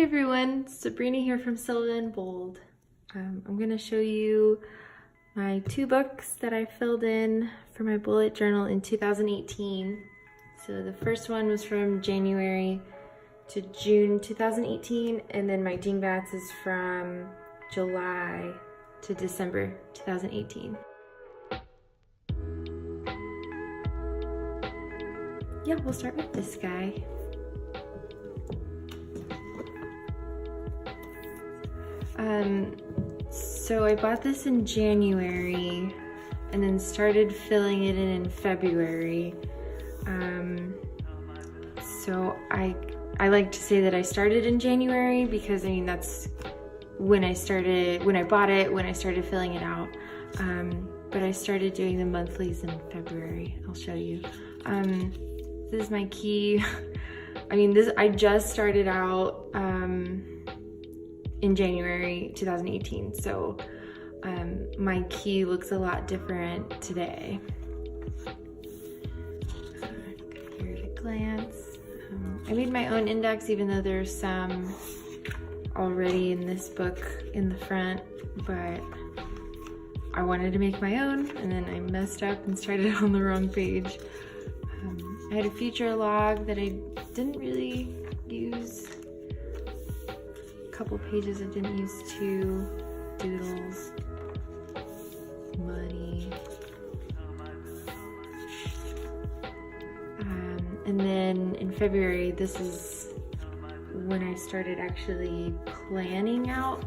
everyone, Sabrina here from Sylvan Bold. I'm going to show you my 2 books that I filled in for my bullet journal in 2018. So the first one was from January to June 2018, and then my Dingbats is from July to December 2018. Yeah, we'll start with this guy. So I bought this in January and then started filling it in February. So I like to say that I started in January because I mean that's when I bought it, when I started filling it out. But I started doing the monthlies in February. I'll show you. This is my key. I mean, I just started out in January 2018, so my key looks a lot different today. Here at a glance. I made my own index, even though there's some already in this book in the front, but I wanted to make my own, and then I messed up and started on the wrong page. I had a future log that I didn't really use. A couple pages I didn't use too. Doodles. Money. And then in February, this is when I started actually planning out.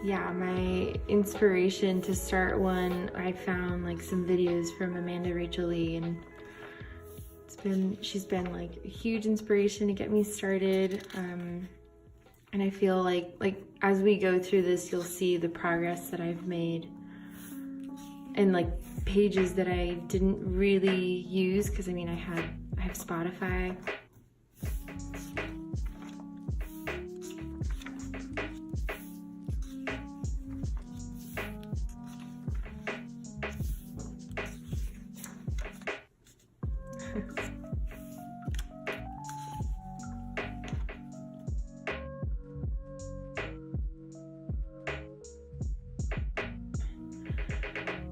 Yeah, my inspiration to start one, I found like some videos from Amanda Rachel Lee, and she's been like a huge inspiration to get me started. And I feel like as we go through this, you'll see the progress that I've made, and like pages that I didn't really use because I mean I have Spotify.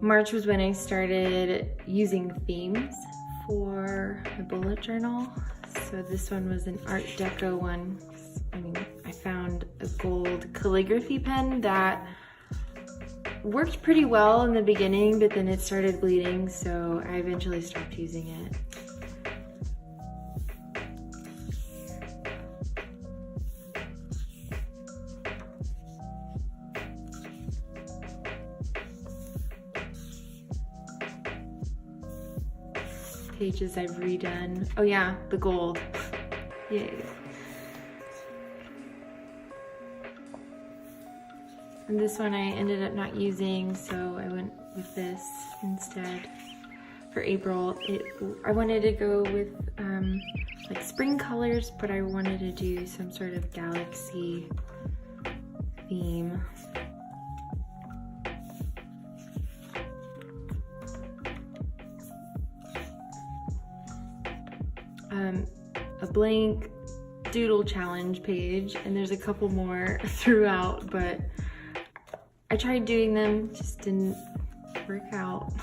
March was when I started using themes for my bullet journal. So this one was an Art Deco one. I mean, I found a gold calligraphy pen that worked pretty well in the beginning, but then it started bleeding, so I eventually stopped using it. Pages I've redone. Oh yeah, the gold. Yay. And this one I ended up not using, so I went with this instead for April. I wanted to go with like spring colors, but I wanted to do some sort of galaxy theme. A blank doodle challenge page, and there's a couple more throughout, but I tried doing them, just didn't work out.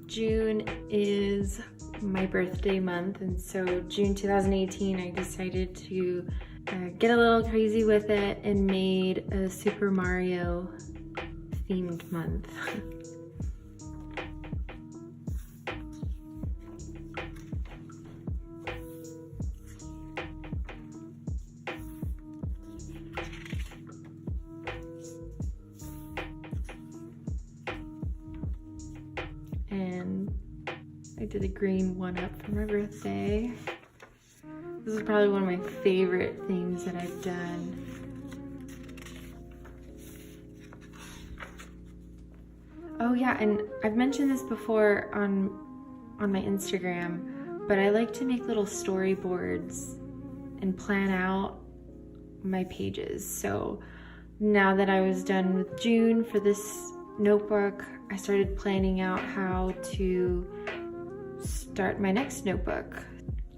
June is my birthday month, and so June 2018 I decided to get a little crazy with it and made a Super Mario themed month. did a green 1-up for my birthday. This is probably one of my favorite things that I've done. Oh yeah, and I've mentioned this before on my Instagram, but I like to make little storyboards and plan out my pages. So now that I was done with June for this notebook, I started planning out how to start my next notebook.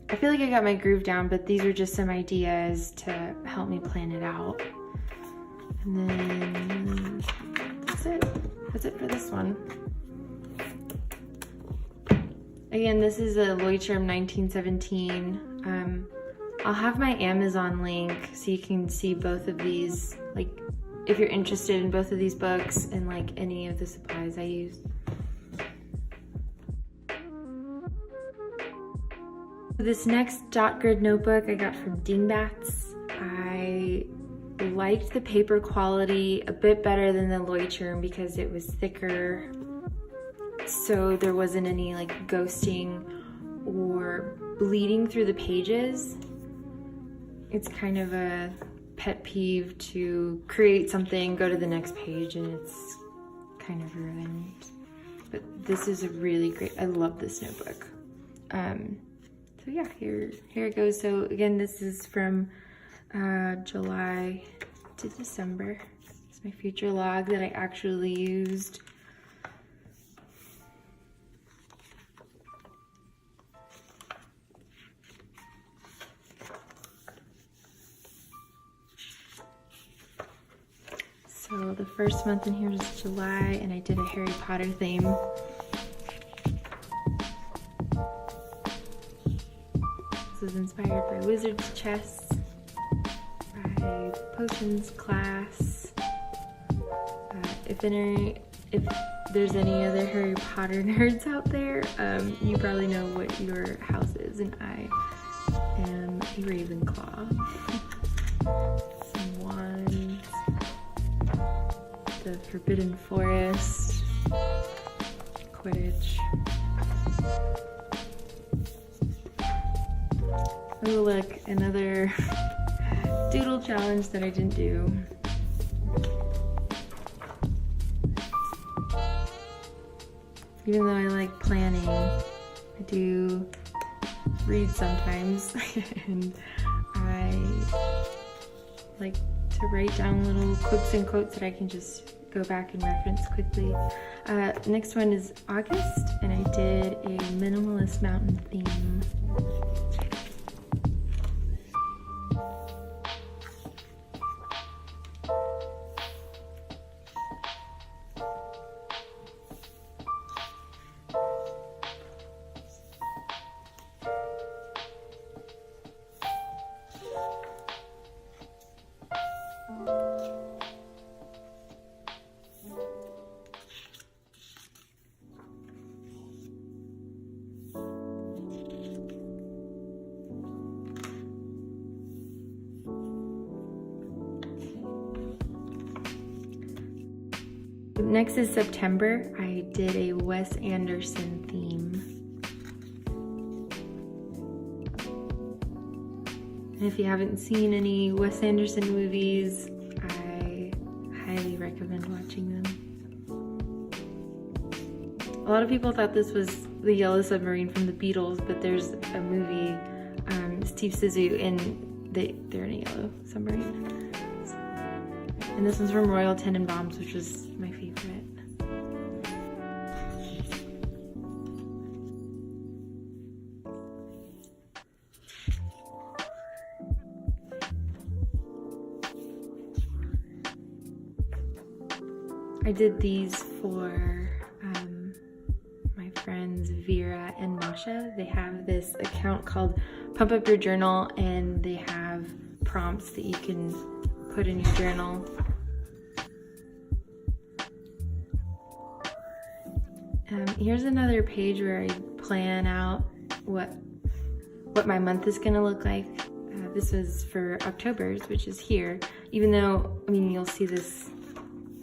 I feel like I got my groove down, but these are just some ideas to help me plan it out. And then that's it. That's it for this one. Again, this is a Leuchtturm 1917. I'll have my Amazon link so you can see both of these, like if you're interested in both of these books and like any of the supplies I used. This next dot grid notebook I got from Dingbats. I liked the paper quality a bit better than the Leuchtturm because it was thicker, so there wasn't any like ghosting or bleeding through the pages. It's kind of a pet peeve to create something, go to the next page, and it's kind of ruined. But this is a really great, I love this notebook. So yeah, here it goes. So again, this is from July to December. It's my future log that I actually used. So the first month in here is July, and I did a Harry Potter theme. This is inspired by Wizard's Chess, by Potions class. If there's any other Harry Potter nerds out there, you probably know what your house is, and I am a Ravenclaw. Some wands, the Forbidden Forest, Quidditch. Oh look, another doodle challenge that I didn't do. Even though I like planning, I do read sometimes, and I like to write down little quips and quotes that I can just go back and reference quickly. Next one is August, and I did a minimalist mountain theme. Next is September. I did a Wes Anderson theme. And if you haven't seen any Wes Anderson movies, I highly recommend watching them. A lot of people thought this was the Yellow Submarine from the Beatles, but there's a movie, Steve Zissou, and they're in a yellow submarine. And this one's from Royal Tenenbaums, which was my favorite. I did these for my friends Vera and Masha. They have this account called Pump Up Your Journal, and they have prompts that you can put in your journal. Here's another page where I plan out what my month is gonna look like. This was for October's, which is here. Even though, I mean, you'll see this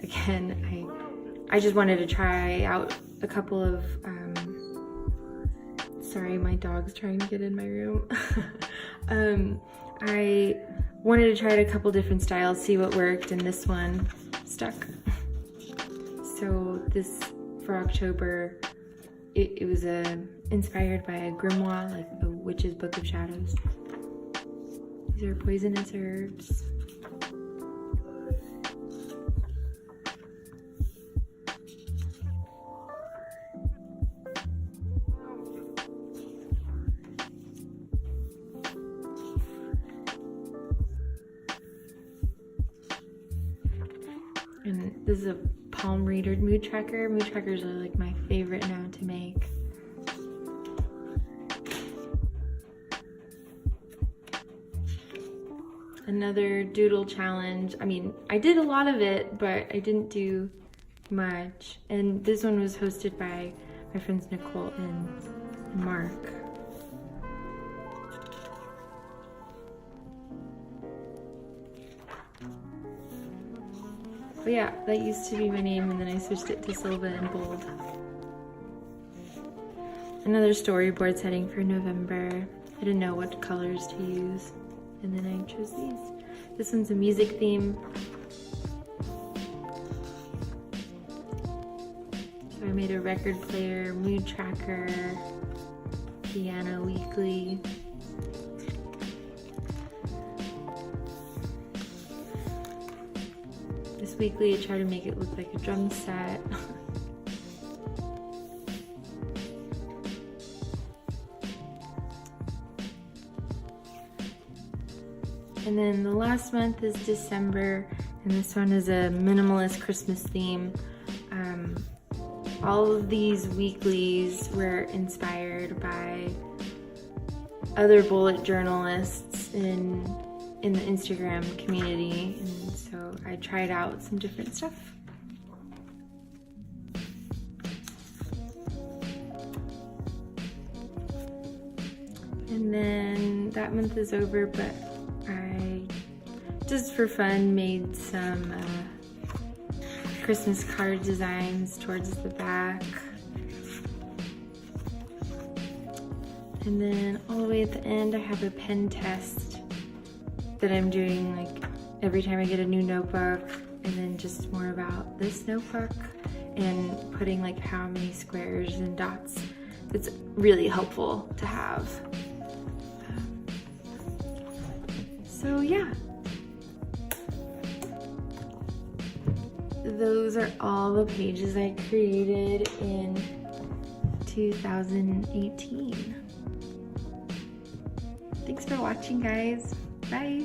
again. I just wanted to try out a couple of Sorry, my dog's trying to get in my room. I wanted to try it a couple different styles, see what worked, and this one stuck. So this, for October, it was inspired by a grimoire, like a witch's book of shadows. These are poisonous herbs. And this is a palm reader mood tracker. Mood trackers are like my favorite now to make. Another doodle challenge. I mean, I did a lot of it, but I didn't do much. And this one was hosted by my friends Nicole and Mark. But yeah, that used to be my name, and then I switched it to Silva and Bold. Another storyboard setting for November. I didn't know what colors to use, and then I chose these. This one's a music theme. So I made a record player, mood tracker, piano weekly. This weekly, I try to make it look like a drum set. And then the last month is December, and this one is a minimalist Christmas theme. All of these weeklies were inspired by other bullet journalists in the Instagram community, and so I tried out some different stuff. And then that month is over, but I, just for fun, made some Christmas card designs towards the back. And then all the way at the end, I have a pen test that I'm doing like every time I get a new notebook, and then just more about this notebook and putting like how many squares and dots. It's really helpful to have. So yeah, those are all the pages I created in 2018. Thanks for watching, guys. Bye.